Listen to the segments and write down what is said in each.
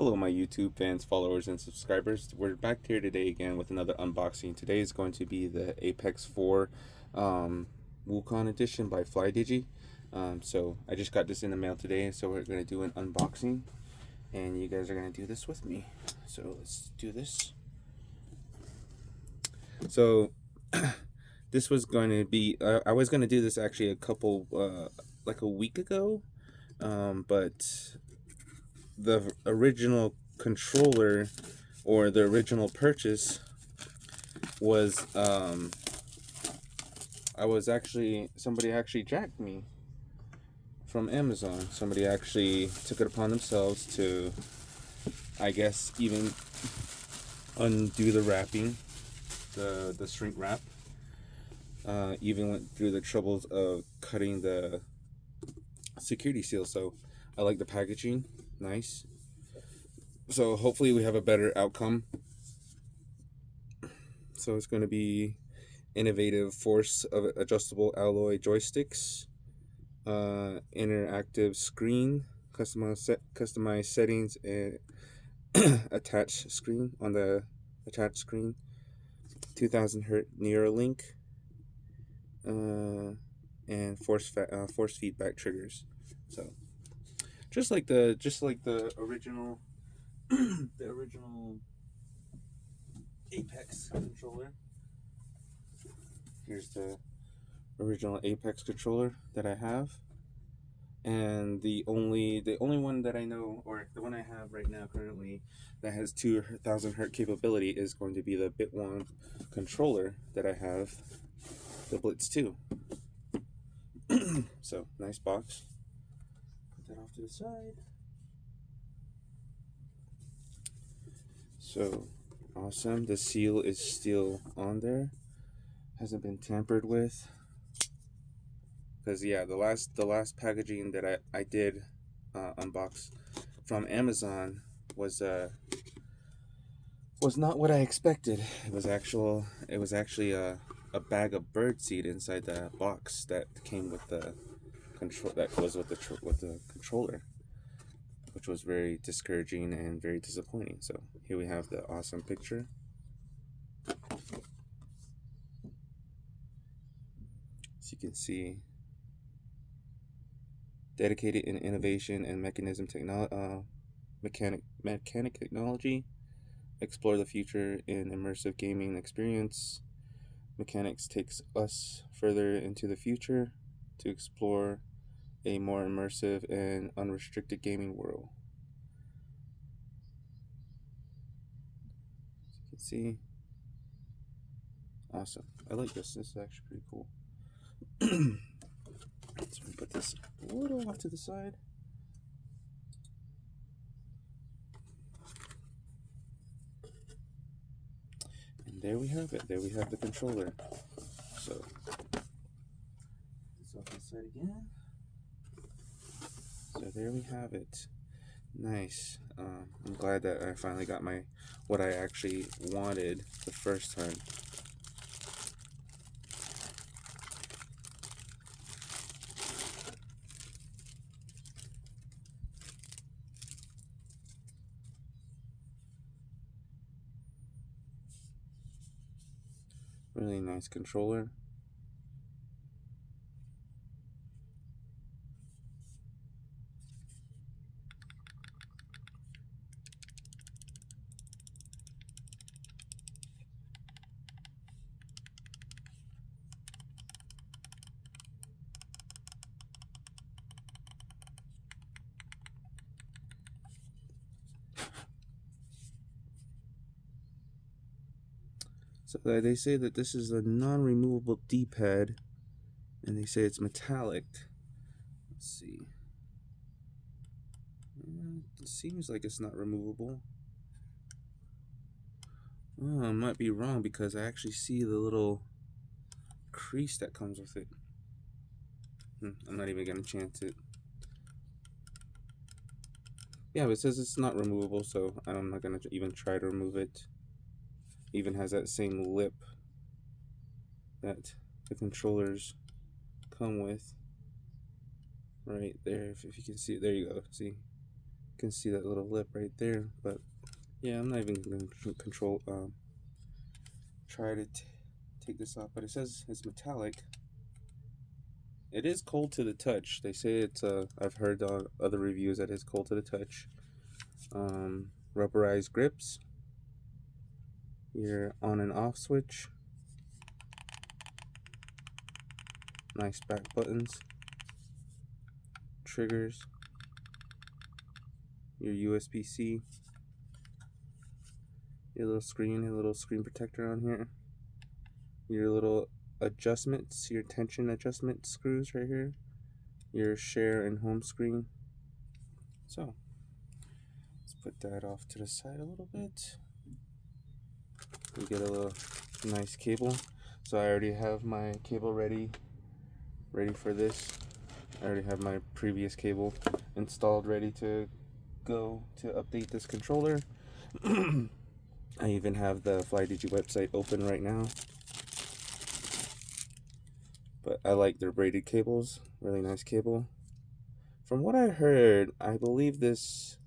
Hello, my YouTube fans, followers, and subscribers. We're back here today again with another unboxing. Today is going to be the Apex 4 Wukong edition by Flydigi. So I just got this in the mail today, so we're going to do an unboxing, and you guys are going to do this with me. So let's do this. So this was going to be, I was going to do this actually a couple, like a week ago, but the original controller or the original purchase was somebody actually jacked me from Amazon. Somebody actually took it upon themselves to, I guess, even undo the wrapping, the shrink wrap. Even went through the troubles of cutting the security seal. So I like the packaging. Nice. So hopefully we have a better outcome. So it's going to be innovative force of adjustable alloy joysticks, interactive screen, customized settings, and attached screen on the attached screen, 2000 Hz Neuralink, and force feedback triggers. So just like the original the original Apex controller. Here's the original Apex controller that I have, and the only one that I know, or the one I have right now currently, that has 2000 Hz capability is going to be the Bit1 controller that I have, the Blitz 2. So nice box. Put that off to the side. So awesome. The seal is still on there. Hasn't been tampered with. Because yeah, the last packaging that I did unbox from Amazon was not what I expected. It was actually a bag of birdseed inside the box that came with the control, that was with the controller, which was very discouraging and very disappointing. So here we have the awesome picture. As you can see, dedicated in innovation and mechanic technology, explore the future in immersive gaming experience. Mechanics takes us further into the future to explore a more immersive and unrestricted gaming world. As you can see, awesome. I like this. This is actually pretty cool. So we put this a little off to the side. And there we have it. There we have the controller. So this off to the side again. So there we have it. Nice. I'm glad that I finally got what I actually wanted the first time. Really nice controller. So they say that this is a non-removable D-pad, and they say it's metallic. Let's see. It seems like it's not removable. Oh, I might be wrong because I actually see the little crease that comes with it. I'm not even gonna chance it. Yeah, but it says it's not removable, so I'm not gonna even try to remove it. Even has that same lip that the controllers come with right there. If you can see it, there you go. See, can see that little lip right there, but yeah, I'm not even going to try to take this off, but it says it's metallic. It is cold to the touch. They say it's, I've heard on other reviews that it's cold to the touch. Rubberized grips, your on and off switch, nice back buttons, triggers, your USB-C, your little screen protector on here, your little adjustments, your tension adjustment screws right here, your share and home screen. So let's put that off to the side a little bit. You get a little nice cable. So I already have my cable ready for this. I already have my previous cable installed, ready to go to update this controller. I even have the Flydigi website open right now. But I like their braided cables, really nice cable. From what I heard, I believe this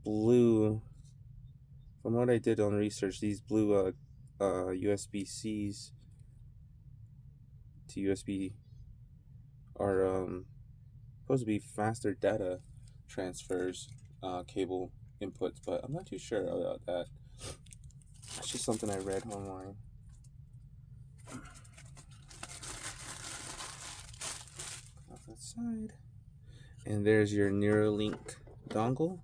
blue, from what I did on research, these blue USB-Cs to USB are supposed to be faster data transfers, cable inputs, but I'm not too sure about that. It's just something I read online. Off that side. And there's your Neuralink dongle.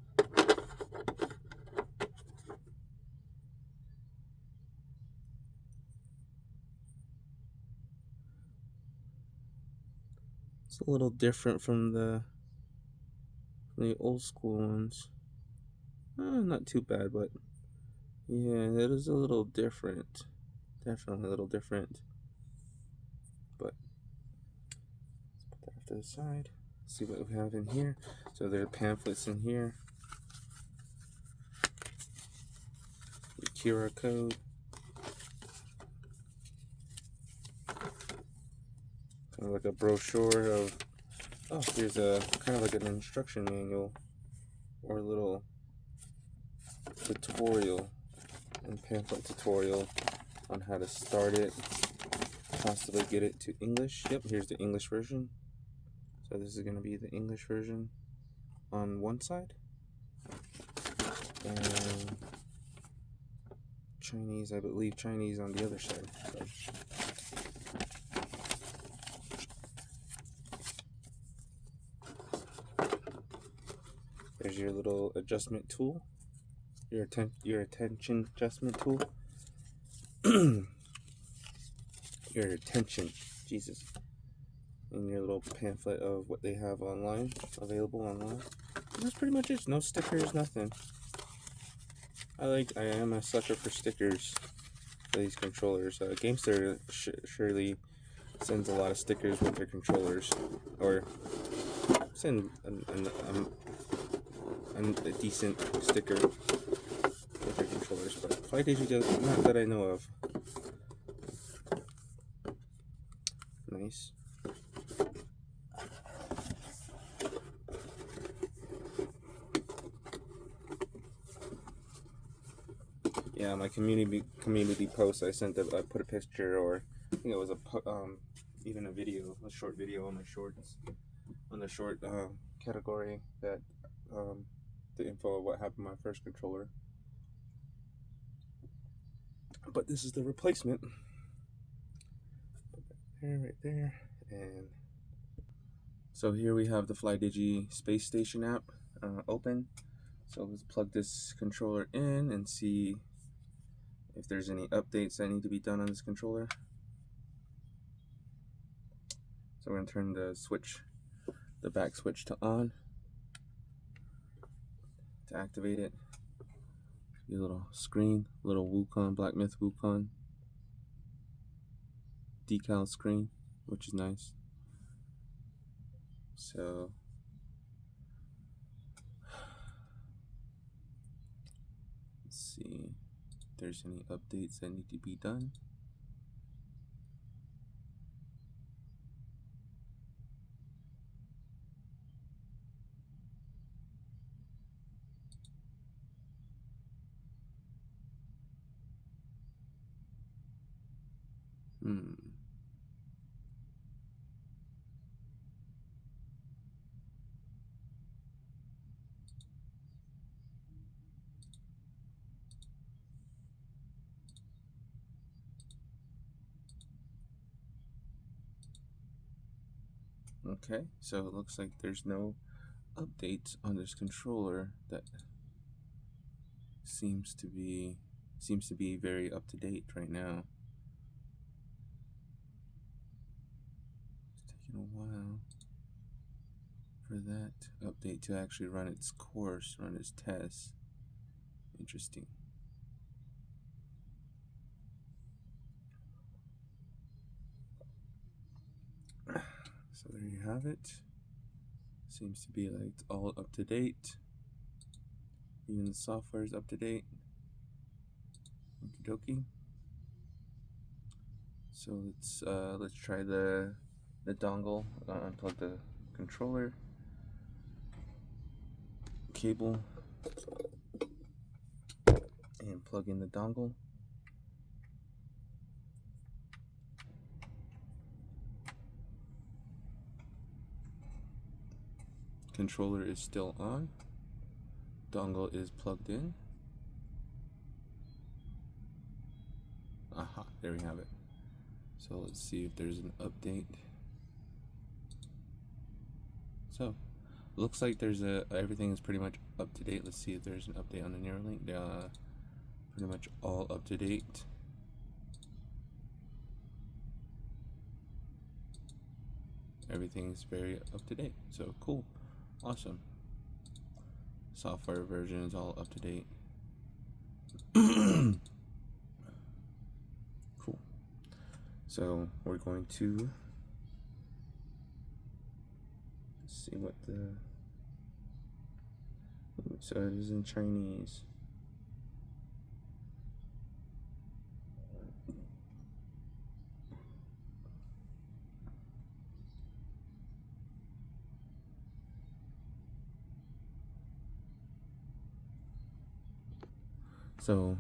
It's a little different from the old school ones. Not too bad, but yeah, it is a little different. Definitely a little different. But let's put that off to the side. See what we have in here. So there are pamphlets in here. Your QR code. Kind of like a brochure of, oh, here's a kind of like an instruction manual or a little tutorial and pamphlet tutorial on how to start it, possibly get it to English. Yep, here's the English version. So this is going to be the English version on one side, and Chinese, I believe Chinese on the other side. So there's your little adjustment tool, your attention adjustment tool. Your attention, Jesus. And your little pamphlet of what they have online, available online. And that's pretty much it. No stickers, nothing. I am a sucker for stickers for these controllers. Gamester surely sends a lot of stickers with their controllers, or send a decent sticker with their controllers, but Flydigi does not that I know of. Nice. Yeah, my community post, I put a picture, or I think it was even a video, a short video on my shorts, on the short category, that the info of what happened to my first controller. But this is the replacement. Put that right there, and so here we have the Flydigi Space Station app open. So let's plug this controller in and see if there's any updates that need to be done on this controller. So we're going to turn the back switch to on to activate it. Your little screen, little Wukong, Black Myth Wukong decal screen, which is nice. So let's see if there's any updates that need to be done. Okay, so it looks like there's no updates on this controller that seems to be very up to date right now. It's taking a while for that update to actually run its course, run its tests. Interesting. So there you have it. Seems to be like it's all up to date. Even the software is up to date. Okie dokie. So let's try the dongle. Unplug the controller cable and plug in the dongle. Controller is still on. Dongle is plugged in. Aha, there we have it. So let's see if there's an update. So looks like there's everything is pretty much up to date. Let's see if there's an update on the Neuralink. Pretty much all up to date. Everything's very up to date. So cool, awesome. Software version is all up to date. Cool. So we're going to see what the. So it is in Chinese. So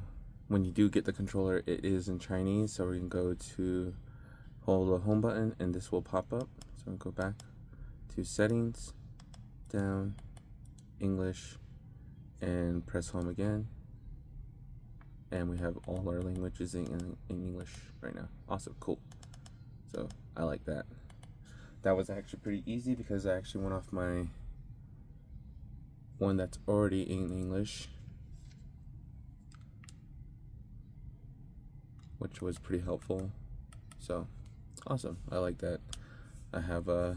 when you do get the controller, it is in Chinese. So we can go to hold the home button and this will pop up. So we'll go back to settings, down, English, and press home again. And we have all our languages in English right now. Awesome, cool. So I like that. That was actually pretty easy because I actually went off my one that's already in English, which was pretty helpful. So awesome, I like that. I have my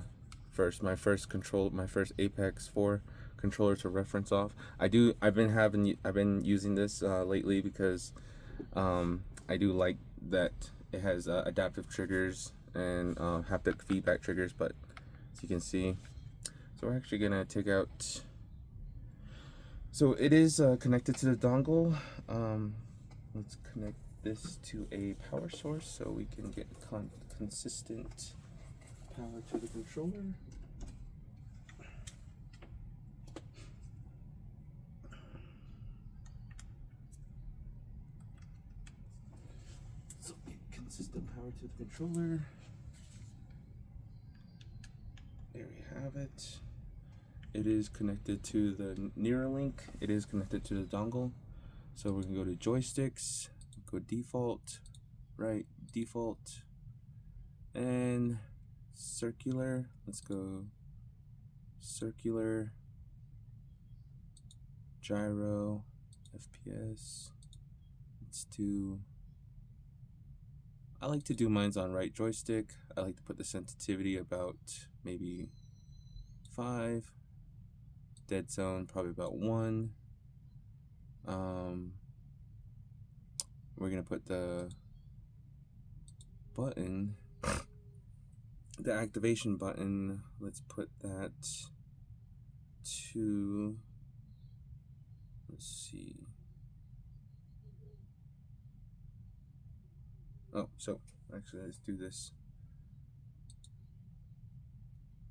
first Apex 4 controller to reference off. I've been using this lately because I do like that it has adaptive triggers and haptic feedback triggers, but as you can see, so we're actually gonna take out, so it is connected to the dongle. Let's connect this to a power source so we can get consistent power to the controller. So get consistent power to the controller. There we have it. It is connected to the Neuralink. It is connected to the dongle. So we can go to joysticks, go default, right, default, and circular. Let's go circular, gyro, FPS. Let's do, I like to do mine's on right joystick. I like to put the sensitivity about maybe 5. Dead zone probably about 1. We're gonna put the button, the activation button, let's put that to, let's see. Oh, so actually let's do this.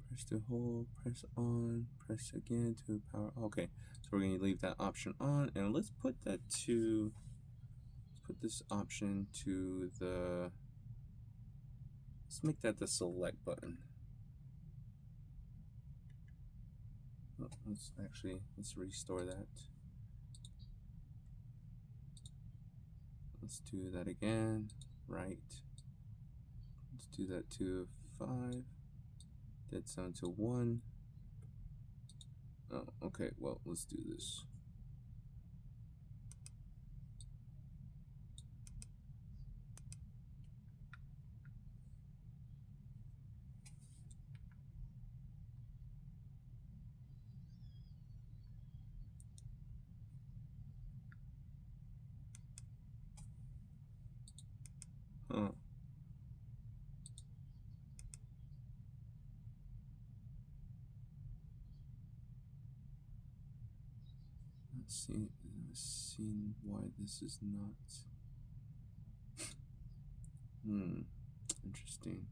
Press to hold, press on, press again to power. Okay, so we're gonna leave that option on, and let's put this option to the Let's make that the select button. Oh, let's restore that. Let's do that again. Right. Let's do that to 5. Dead sound to 1. Oh, okay. Well, let's do this. Huh. Let's see why this is not. Interesting.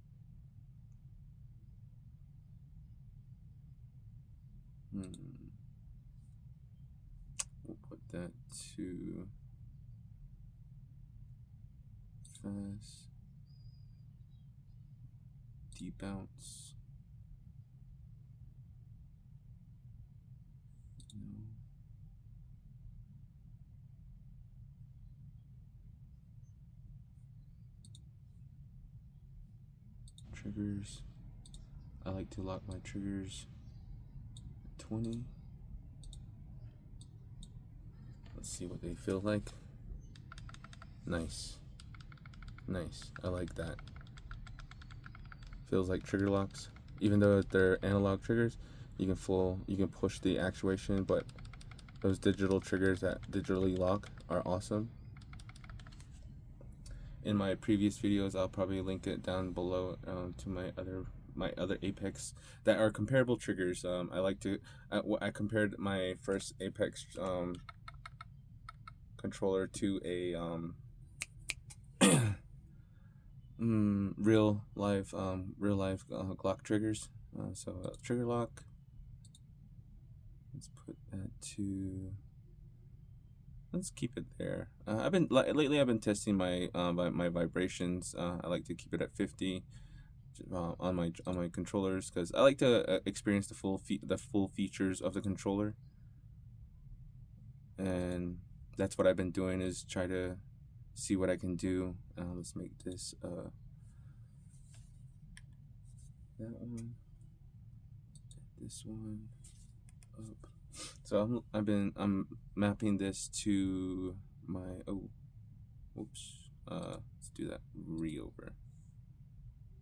We'll put that to fast. Debounce. No. Triggers. I like to lock my triggers at 20. Let's see what they feel like. Nice. Nice. I like that. Feels like trigger locks. Even though they're analog triggers, you can push the actuation, but those digital triggers that digitally lock are awesome. In my previous videos, I'll probably link it down below to my other Apex that are comparable triggers. I compared my first Apex controller to a real life Glock triggers. So trigger lock. Let's put that to. Let's keep it there. Lately I've been testing my my vibrations. I like to keep it at 50 on my controllers because I like to experience the full features of the controller, and that's what I've been doing is try to see what I can do. Let's make this that one, this one up. So I'm mapping this to my let's do that re-over.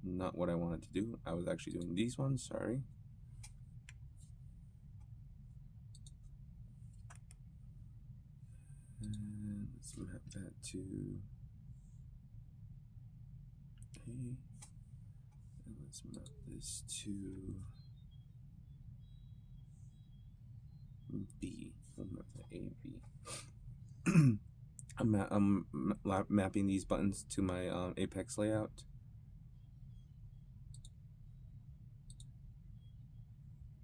Not what I wanted to do. I was actually doing these ones, sorry. And let's map that to A. And let's map this to B. We'll map that A, B. I'm mapping these buttons to my Apex layout.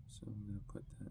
So I'm going to put that.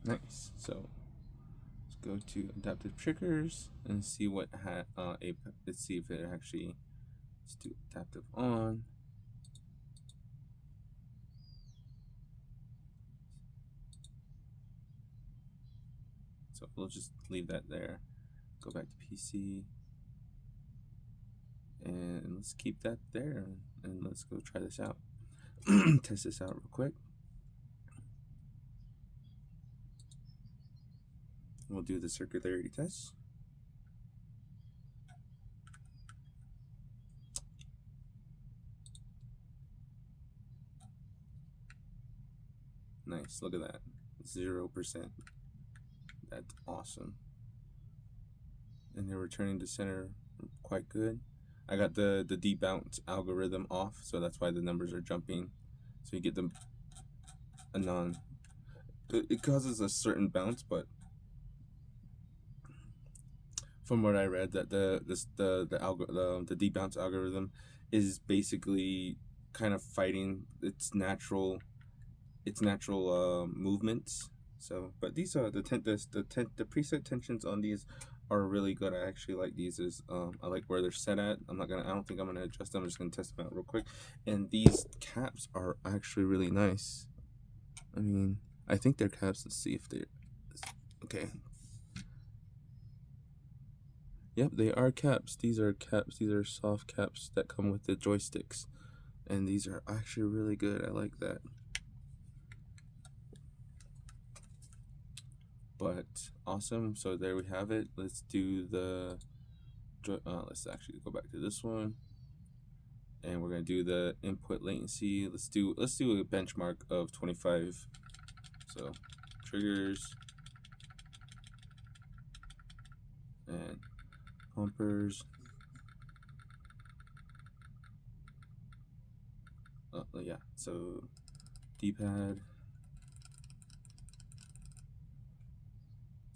Nice. So let's go to adaptive triggers and see what let's see if it actually, let's do adaptive on. So we'll just leave that there. Go back to PC. And let's keep that there. And let's go try this out. Test this out real quick. We'll do the circularity test. Nice, look at that. 0%. That's awesome. And they're returning to center quite good. I got the debounce algorithm off, so that's why the numbers are jumping. So you get them it causes a certain bounce, but from what I read, that the debounce algorithm is basically kind of fighting its natural movements. So, but these are the preset tensions on these are really good. I actually like these. I like where they're set at. I don't think I'm gonna adjust them. I'm just gonna test them out real quick. And these caps are actually really nice. I mean, I think they're caps. Let's see if they're okay. Yep, they are caps. These are caps. These are soft caps that come with the joysticks, and these are actually really good. I like that. But awesome. So there we have it. Let's do the let's actually go back to this one, and we're gonna do the input latency. Let's do a benchmark of 25. So triggers and bumpers. Yeah, so D-pad,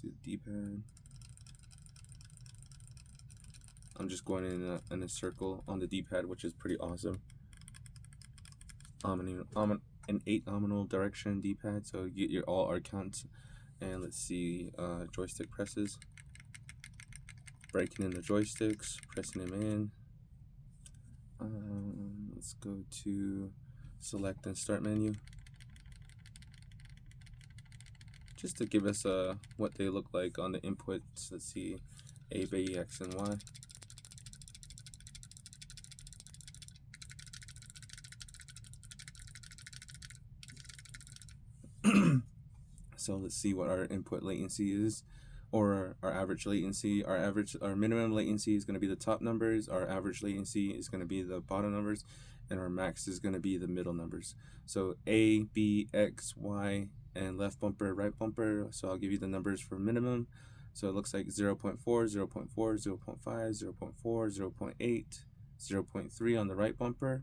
do the D-pad. I'm just going in a circle on the D-pad, which is pretty awesome. An 8 nominal direction D-pad, so you get your all R counts. And let's see, joystick presses. Breaking in the joysticks, pressing them in. Let's go to select and start menu. Just to give us what they look like on the inputs. Let's see, A, B, X, and Y. So let's see what our input latency is, or our average latency. Our minimum latency is going to be the top numbers. Our average latency is going to be the bottom numbers, and our max is going to be the middle numbers. So A, B, X, Y, and left bumper, right bumper. So I'll give you the numbers for minimum. So it looks like 0.4, 0.4, 0.5, 0.4, 0.8, 0.3 on the right bumper.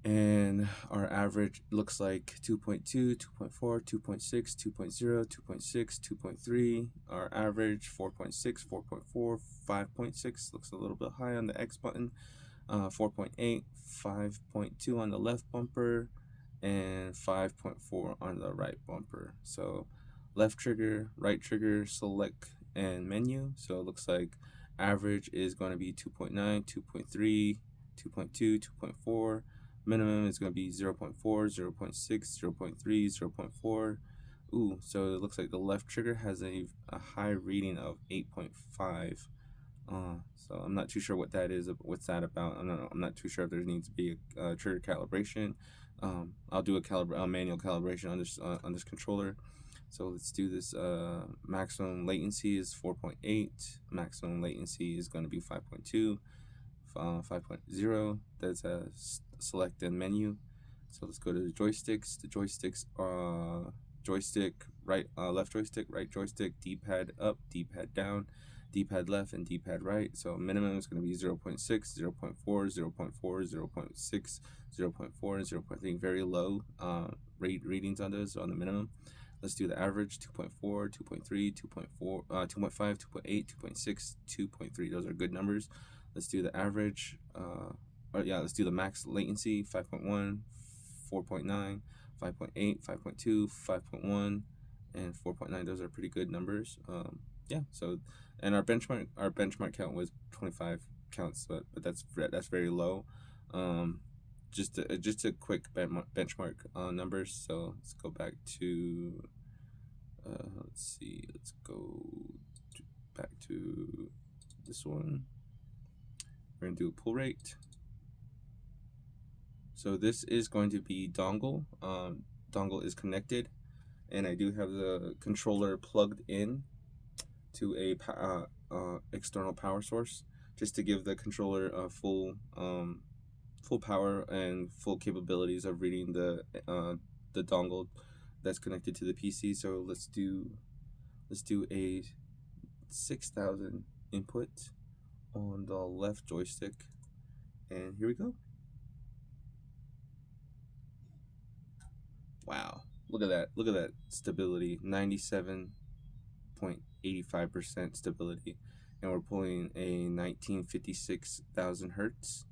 And our average looks like 2.2, 2.4, 2.6, 2.0, 2.6, 2.3. Our average 4.6, 4.4, 5.6 looks a little bit high on the X button. 4.8, 5.2 on the left bumper, and 5.4 on the right bumper. So left trigger, right trigger, select, and menu. So it looks like average is going to be 2.9, 2.3, 2.2, 2.4. Minimum is going to be 0.4, 0.6, 0.3, 0.4. Ooh, so it looks like the left trigger has a high reading of 8.5. So I'm not too sure what that is. What's that about? I'm not too sure if there needs to be a trigger calibration. I'll do a manual calibration on this controller. So let's do this. Maximum latency is 4.8. Maximum latency is going to be 5.2. 5.0. That's a select and menu. So let's go to the joysticks. The joysticks are joystick right, left joystick, right joystick, D-pad up, D-pad down, D-pad left, and D-pad right. So minimum is going to be 0.6, 0.4, 0.4, 0.6, 0.4, and 0.3. Very low readings on those on the minimum. Let's do the average: 2.4, 2.3, 2.4, 2.5, 2.8, 2.6, 2.3. Those are good numbers. Let's do the average. Let's do the max latency: 5.1, 4.9, 5.8, 5.2, 5.1, and 4.9. Those are pretty good numbers. Yeah. So, and our benchmark count was 25 counts, but that's very low. Just a quick benchmark numbers. So let's go back to let's see. Let's go back to this one. We're gonna do a pull rate. So this is going to be dongle. Dongle is connected, and I do have the controller plugged in to a external power source, just to give the controller a full power and full capabilities of reading the dongle that's connected to the PC. So let's do a 6,000 input on the left joystick, and here we go. Wow, look at that stability, 97.85% stability, and we're pulling a 1956,000 hertz.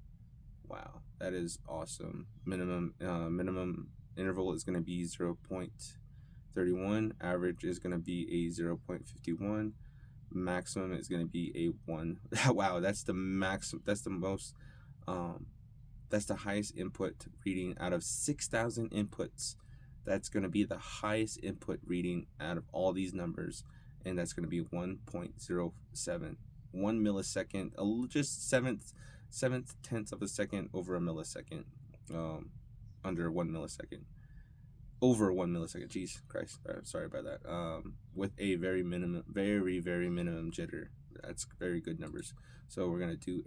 Wow, that is awesome. Minimum interval is going to be 0.31. Average is going to be a 0.51. Maximum is going to be a 1. Wow, that's the maximum. That's the most. That's the highest input reading out of 6,000 inputs. That's going to be the highest input reading out of all these numbers, and that's going to be 1.07. 1 millisecond, just seventh tenth of a second over a millisecond, under 1 millisecond, over 1 millisecond. Jeez Christ, sorry about that. With a very minimum jitter. That's very good numbers. So we're gonna do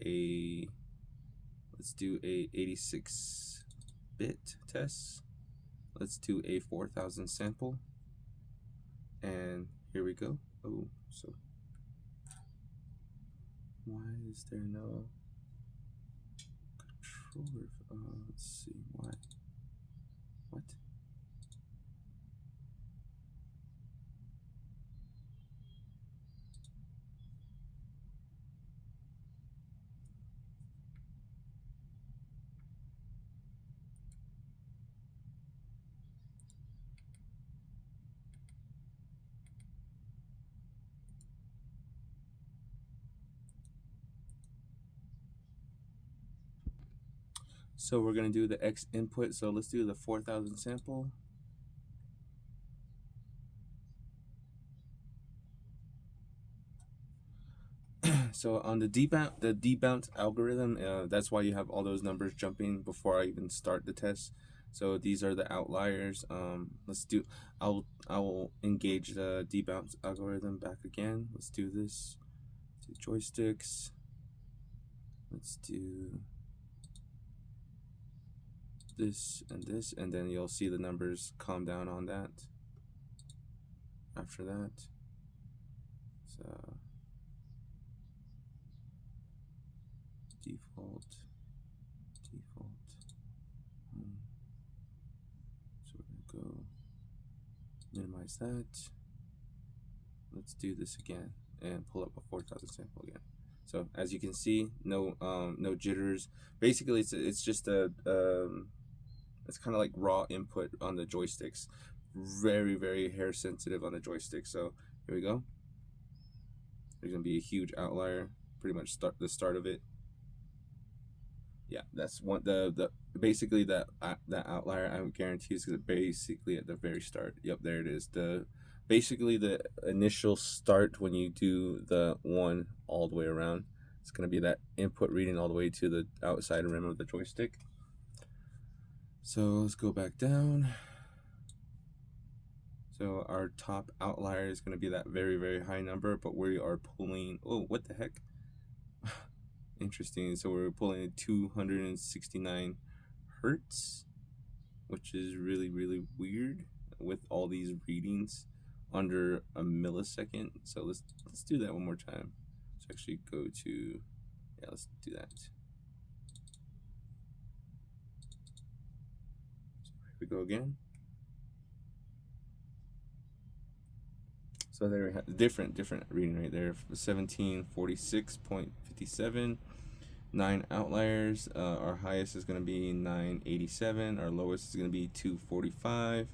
let's do a 86-bit test. Let's do a 4,000 sample, and here we go. Oh, so why is there no controller? Let's see why. What? So we're gonna do the X input. So let's do the 4,000 sample. So on the debounce algorithm, that's why you have all those numbers jumping before I even start the test. So these are the outliers. I will engage the debounce algorithm back again. Let's do this. Do joysticks. Let's do this, and then you'll see the numbers calm down on that. After that, so default. So we're gonna go minimize that. Let's do this again and pull up a 4,000 sample again. So as you can see, no jitters. Basically, it's just it's kind of like raw input on the joysticks. Very hair sensitive on the joystick. So here we go. There's gonna be a huge outlier. Pretty much the start of it. Yeah, that's basically that outlier. I guarantee is basically at the very start. Yep, there it is. Basically the initial start when you do the one all the way around. It's gonna be that input reading all the way to the outside rim of the joystick. So let's go back down. So our top outlier is gonna be that very high number, but we are pulling. Oh, what the heck? Interesting. So we're pulling 269 hertz, which is really weird with all these readings under a millisecond. So let's do that one more time. Let's actually go to, yeah, let's do that. So here we go again. So there we have different reading right there. 1746.57. 9 outliers. Our highest is going to be 987. Our lowest is going to be 245.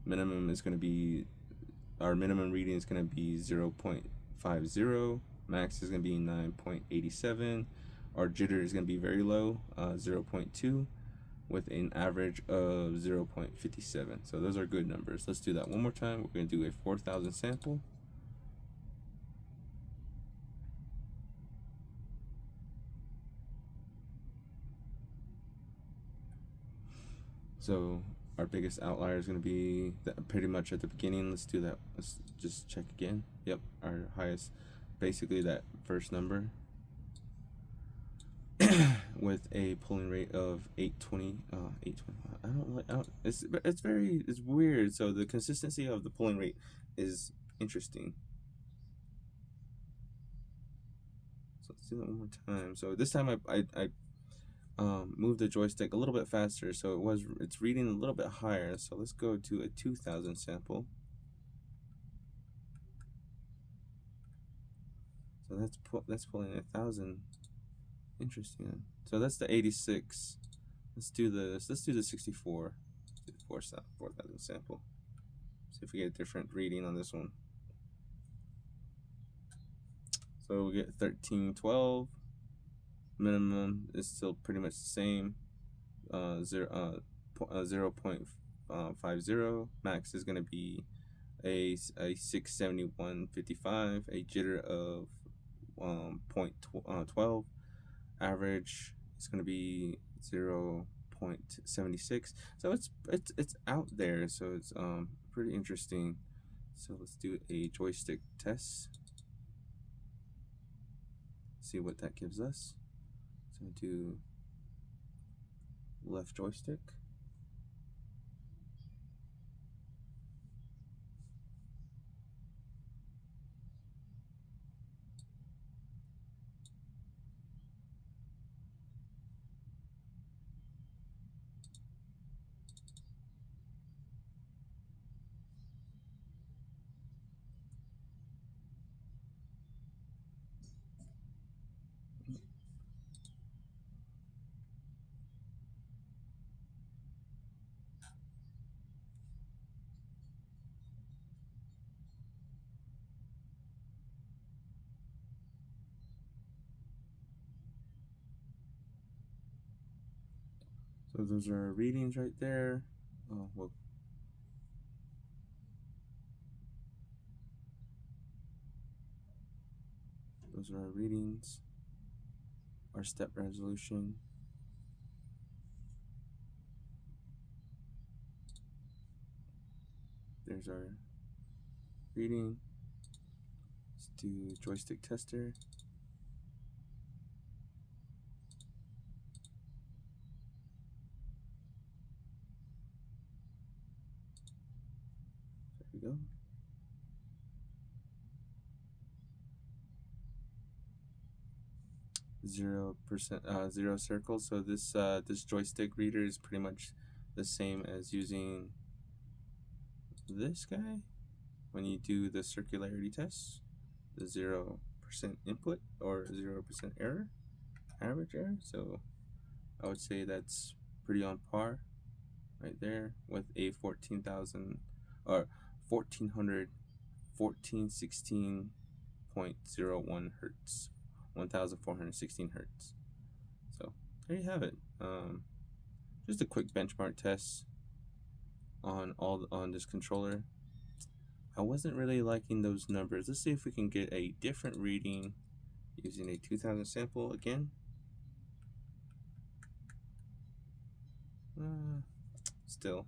minimum is going to be, our minimum reading is going to be 0.50. Max is going to be 9.87. Our jitter is going to be very low, 0.2, with an average of 0.57. So those are good numbers. Let's do that one more time. We're going to do a 4,000 sample. So our biggest outlier is going to be pretty much at the beginning. Let's do that. Let's just check again. Yep, our highest, basically that first number, with a pulling rate of 820. 820. It's weird. So the consistency of the pulling rate is interesting. So let's do that one more time. So this time I moved the joystick a little bit faster, so it's reading a little bit higher. So let's go to a 2,000 sample. So that's pulling 1,000. Interesting. So that's the 86. Let's do this. Let's do the 64. 4,000 sample. See if we get a different reading on this one. So we get 1312. Minimum is still pretty much the same. 0.50. Max is going to be a 671.55. A jitter of 0.12. Average is going to be 0.76. So it's out there. So it's pretty interesting. So let's do a joystick test. See what that gives us. So do left joystick. So those are our readings right there. Oh, well. Those are our readings. Our step resolution. There's our reading. Let's do joystick tester. There we go. Zero circles. So this joystick reader is pretty much the same as using this guy when you do the circularity test. The 0% input or 0% error, average error. So I would say that's pretty on par right there with a 14,000 or 1400 1416.01 hertz, 1416 hertz. So there you have it. Just a quick benchmark test on this controller. I wasn't really liking those numbers. Let's see if we can get a different reading using a 2,000 sample again. Still,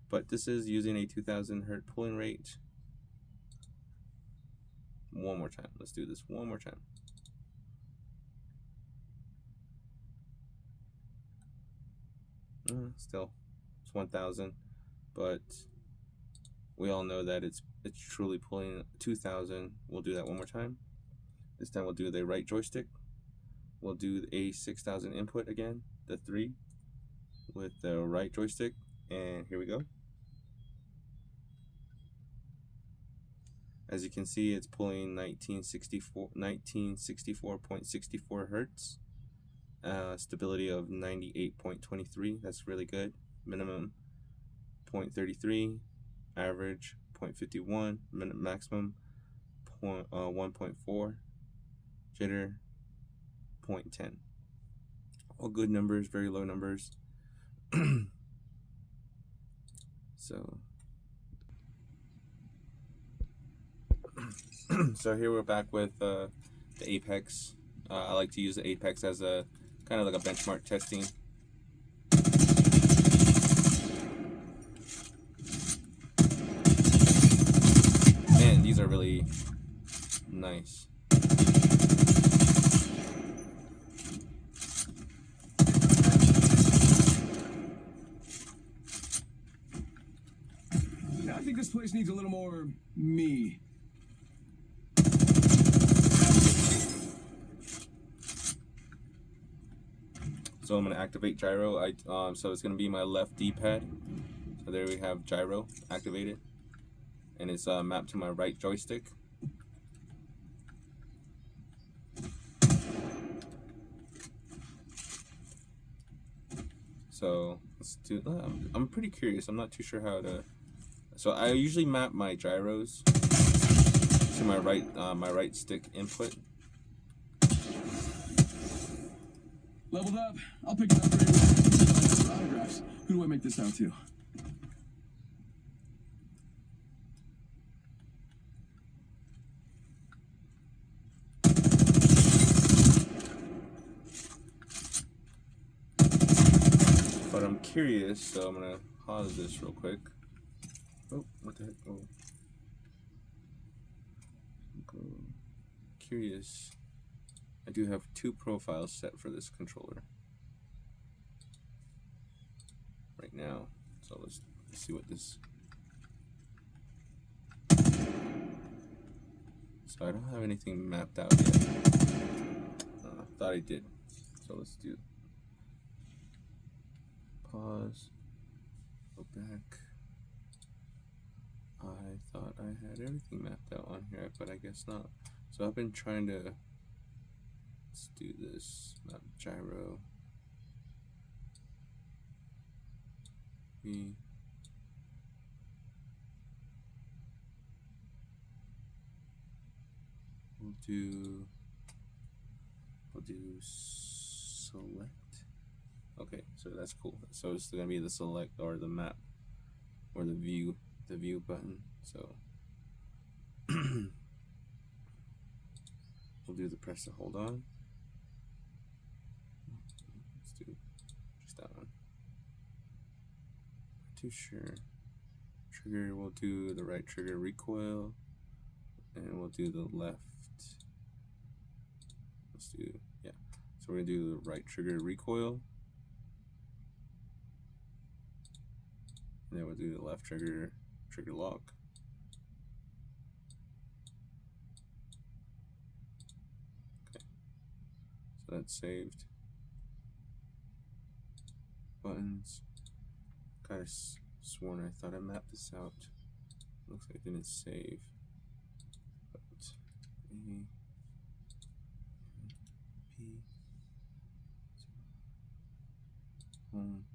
but this is using a 2,000 hertz pulling rate. One more time. Let's do this one more time. Still, it's 1,000, but we all know that it's truly pulling 2,000. We'll do that one more time. This time we'll do the right joystick. We'll do a 6,000 input again, the 3 with the right joystick, and here we go. As you can see, it's pulling 1964.64 hertz. Stability of 98.23. That's really good. Minimum 0.33. average 0.51, minute maximum 1.4, jitter 0.10. All good numbers, very low numbers. So here we're back with the Apex. I like to use the Apex as a kind of like a benchmark testing. Man, these are really nice. I think this place needs a little more me. So I'm going to activate gyro. So it's going to be my left D-pad. So there we have gyro activated. And it's mapped to my right joystick. So let's do. I'm pretty curious. I'm not too sure how to. So I usually map my gyros to my right stick input. Leveled up. I'll pick it up for autographs. Who do I make this out to? But I'm curious, so I'm gonna pause this real quick. Oh, what the heck? Oh. Curious. I do have 2 profiles set for this controller right now. So let's see what this. So I don't have anything mapped out yet. Thought I did. So let's do. Pause. Go back. I thought I had everything mapped out on here, but I guess not. So I've been trying to. Let's do this. Map gyro. We'll do select. Okay, so that's cool. So it's gonna be the select or the map or the view button. So we'll do the press to hold on. Let's do just that one. Not too sure. Trigger, we'll do the right trigger recoil, and we'll do the left. Let's do, yeah. So we're gonna do the right trigger recoil, and then we'll do the left trigger lock. Okay, so that's saved. Buttons. Kind of sworn I thought I mapped this out. Looks like I didn't save. But A, P, home,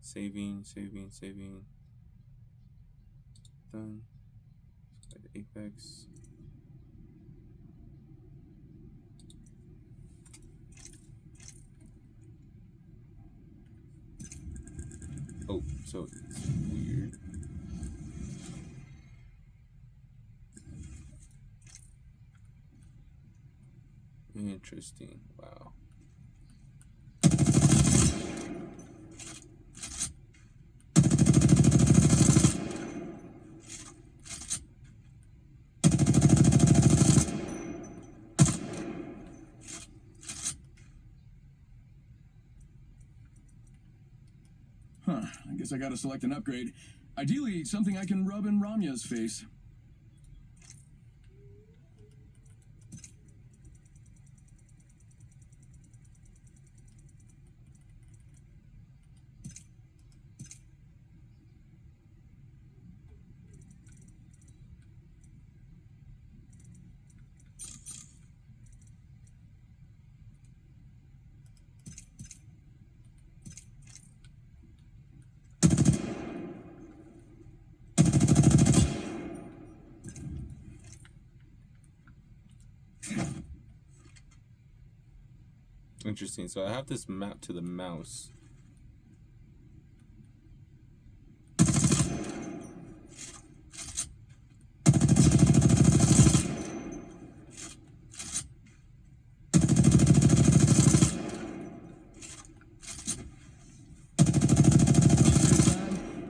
saving. Done. Let's go to Apex. Oh, so it's weird. Interesting. Wow. Huh, I guess I gotta select an upgrade. Ideally, something I can rub in Ramya's face. Interesting. So I have this map to the mouse.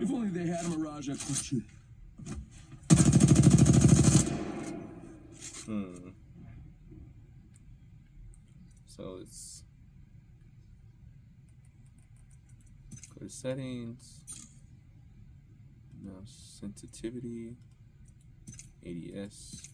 If only they had a Mirage at Coach. So let's go to settings, mouse sensitivity, ADS.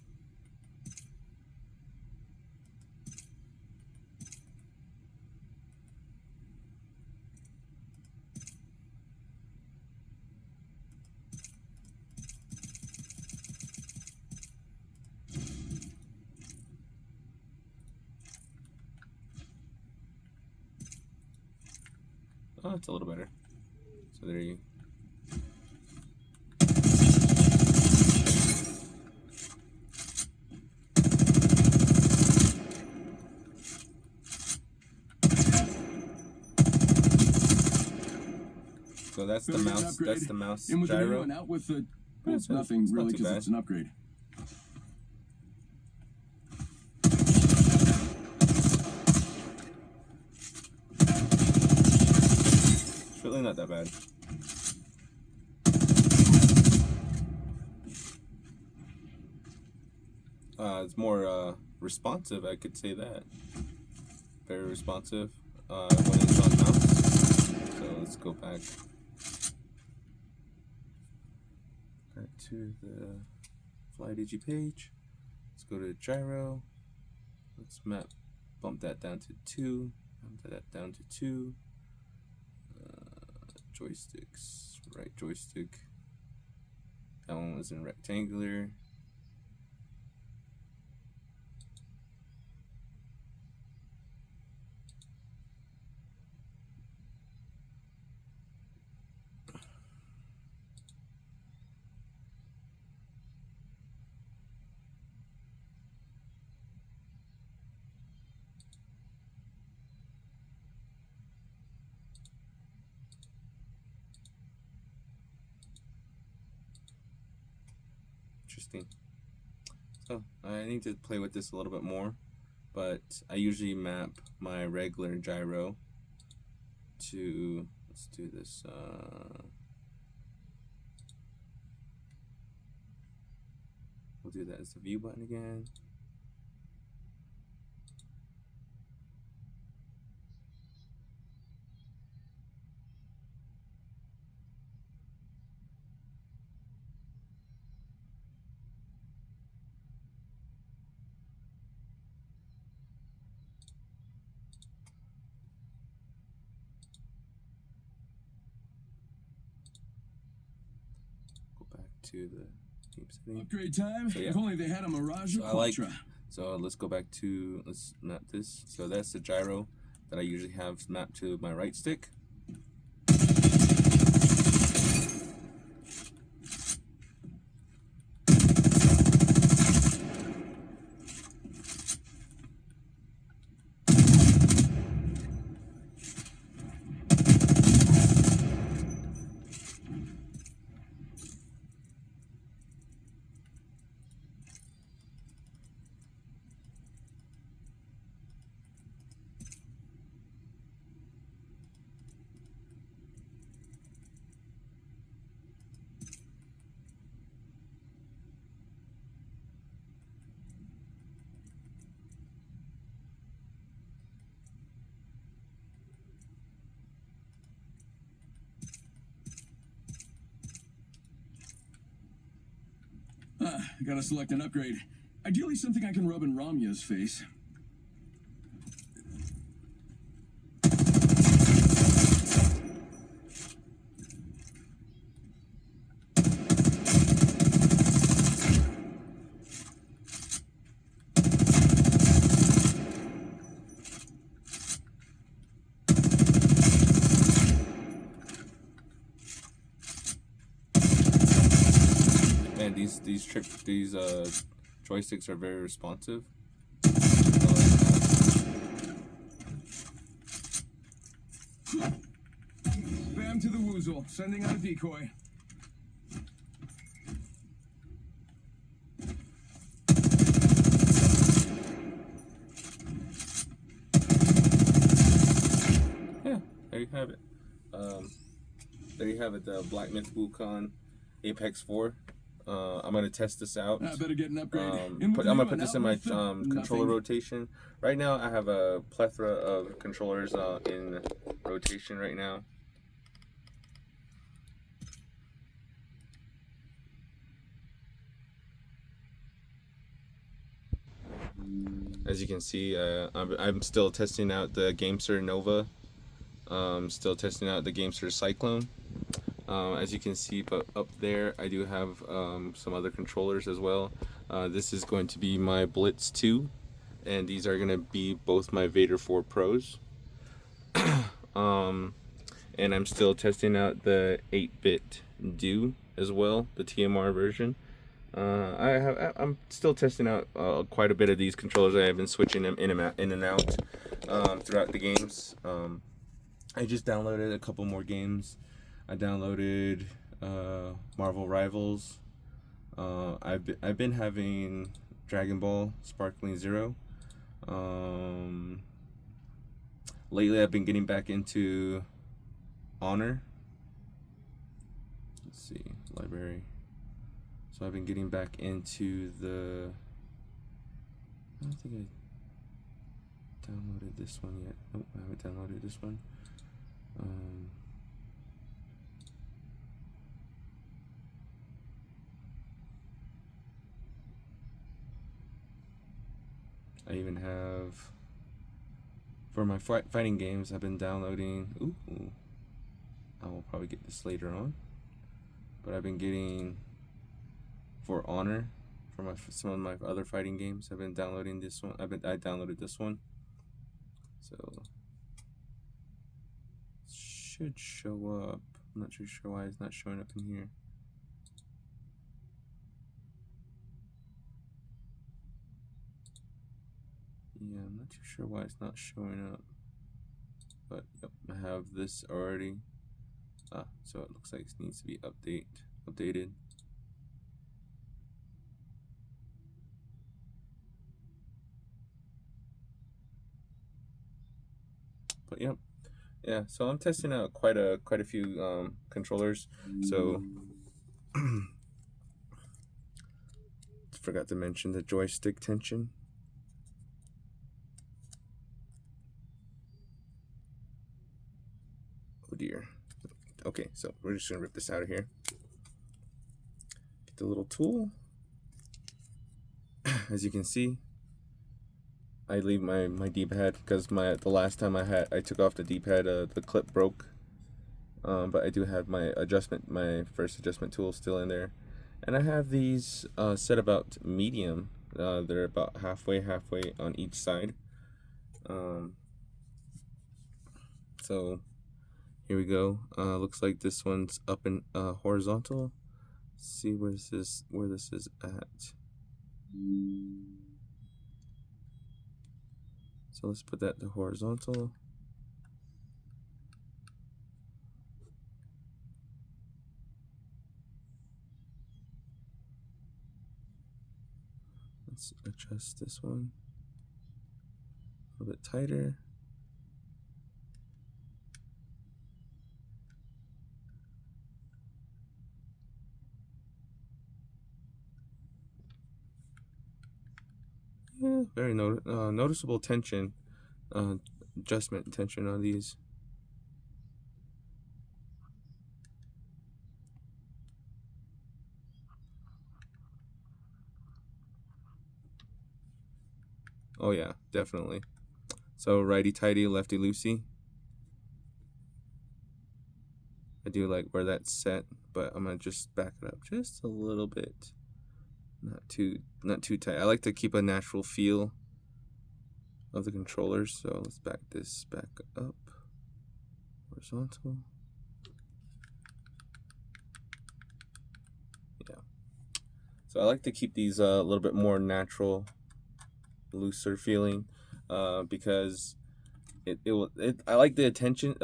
Oh, it's a little better. So there you So that's the mouse. That's the mouse in with the new gyro. one, out with the. Well, it's It's nothing not really too because bad. it's an upgrade. It's really not that bad. It's more responsive, I could say that. Very responsive when it's on mouse. So let's go back to the Flydigi page. Let's go to gyro. Let's bump that down to 2. Bump that down to 2. Joysticks, right joystick. That one was in rectangular. Interesting. So I need to play with this a little bit more, but I usually map my regular gyro to, let's do this, we'll do that as the view button again. Go back to the game setting. Upgrade time. So, yeah. If only they had a Mirage So I like. So let's go back to, let's map this. So that's the gyro that I usually have mapped to my right stick. I gotta select an upgrade. Ideally something I can rub in Ramya's face. Man, these joysticks are very responsive. Spam to the woozle, sending out a decoy. Yeah, there you have it. There you have it, the Black Myth Wukong Apex 4. I'm gonna test this out. I better get an upgrade. I'm gonna put this in my controller rotation. Right now, I have a plethora of controllers in rotation right now. As you can see, I'm still testing out the GameSir Nova. Still testing out the GameSir Cyclone. As you can see, but up there I do have some other controllers as well. This is going to be my Blitz 2, and these are going to be both my Vader 4 Pros. And I'm still testing out the 8-bit Do as well, the TMR version. I'm still testing out quite a bit of these controllers. I have been switching them in and out throughout the games. I just downloaded a couple more games. I downloaded Marvel Rivals. I've been having Dragon Ball Sparkling Zero. Lately, I've been getting back into Honor. Let's see, library. So I've been getting back into the. I don't think I downloaded this one yet. Nope, I haven't downloaded this one. I even have, for my fighting games, I've been downloading. Ooh, I will probably get this later on. But I've been getting, for Honor, for some of my other fighting games, I've been downloading this one. I downloaded this one, so it should show up. I'm not too sure why it's not showing up in here. Yeah, I'm not too sure why it's not showing up. But yep, I have this already. So it looks like it needs to be updated. But yep, yeah. So I'm testing out quite a few controllers. So forgot to mention the joystick tension. Oh dear. Okay, so we're just gonna rip this out of here. Get the little tool. As you can see, I leave my D-pad because the last time I took off the D-pad, the clip broke. But I do have my first adjustment tool still in there, and I have these set about medium. They're about halfway on each side. So here we go. Looks like this one's up and horizontal. Let's see where this is at. So let's put that to horizontal. Let's adjust this one a little bit tighter. Yeah, very noticeable tension, adjustment tension on these. Oh yeah, definitely. So righty tighty, lefty loosey. I do like where that's set, but I'm gonna just back it up just a little bit. Not too tight. I like to keep a natural feel of the controllers, so let's back this back up. Horizontal. Yeah. So I like to keep these a little bit more natural, looser feeling, because I like the tension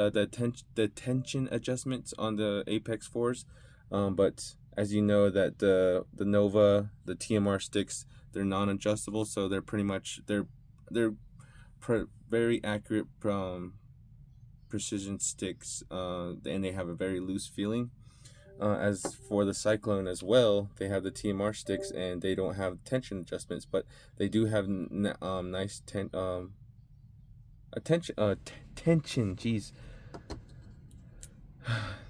adjustments on the Apex 4s, but as you know that the Nova, the TMR sticks, they're non-adjustable, so they're pretty much they're very accurate precision sticks, and they have a very loose feeling. As for the Cyclone as well, they have the TMR sticks and they don't have tension adjustments, but they do have nice tension. Jeez,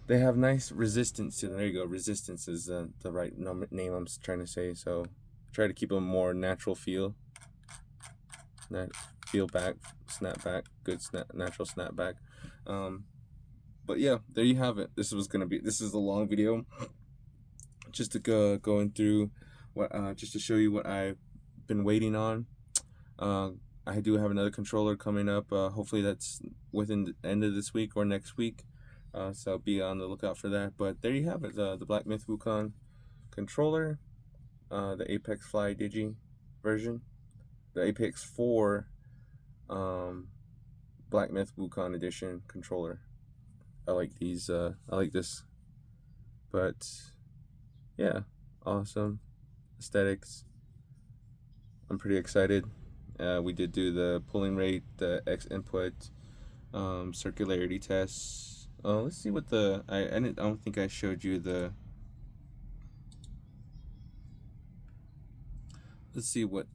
they have nice resistance to them. There you go. Resistance is the right name I'm trying to say. So try to keep a more natural feel. Feel back, snap back, good natural snap back. But yeah, there you have it. This is a long video, just to going through what just to show you what I've been waiting on. I do have another controller coming up. Hopefully that's within the end of this week or next week. So be on the lookout for that. But there you have it, the Black Myth Wukong controller, the Apex Flydigi version, the Apex 4 Black Myth Wukong edition controller. I like these. I like this. But yeah, awesome aesthetics. I'm pretty excited. We did do the pulling rate, the X input, circularity tests. Let's see what I don't think I showed you the. Let's see what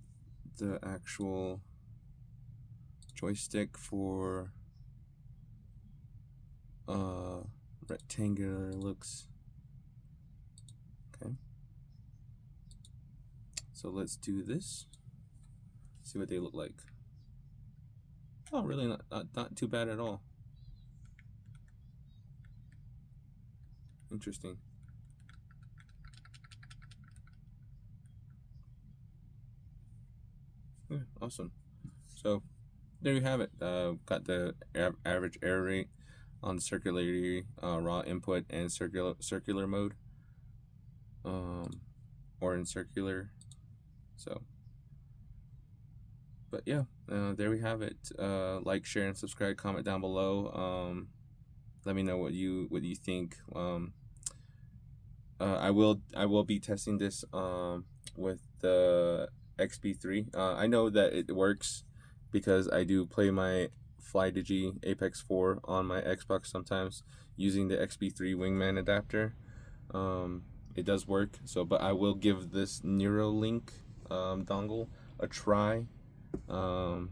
the actual joystick for rectangular looks. Okay, so let's do this. See what they look like. Oh, really not too bad at all. Interesting. Yeah, awesome. So there you have it. Got the average error rate on circularity, raw input, and circular mode, or in circular. So, but yeah, there we have it. Like, share, and subscribe. Comment down below. Let me know what you think. I will be testing this with the XB3. I know that it works because I do play my Flydigi Apex 4 on my Xbox sometimes using the XB3 Wingman adapter. It does work. So, but I will give this Neuralink dongle a try to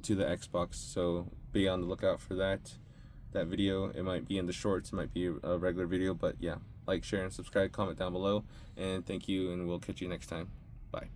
the Xbox. So be on the lookout for that video. It might be in the shorts, it might be a regular video, but yeah, like, share, and subscribe. Comment down below, and thank you, and we'll catch you next time. Bye.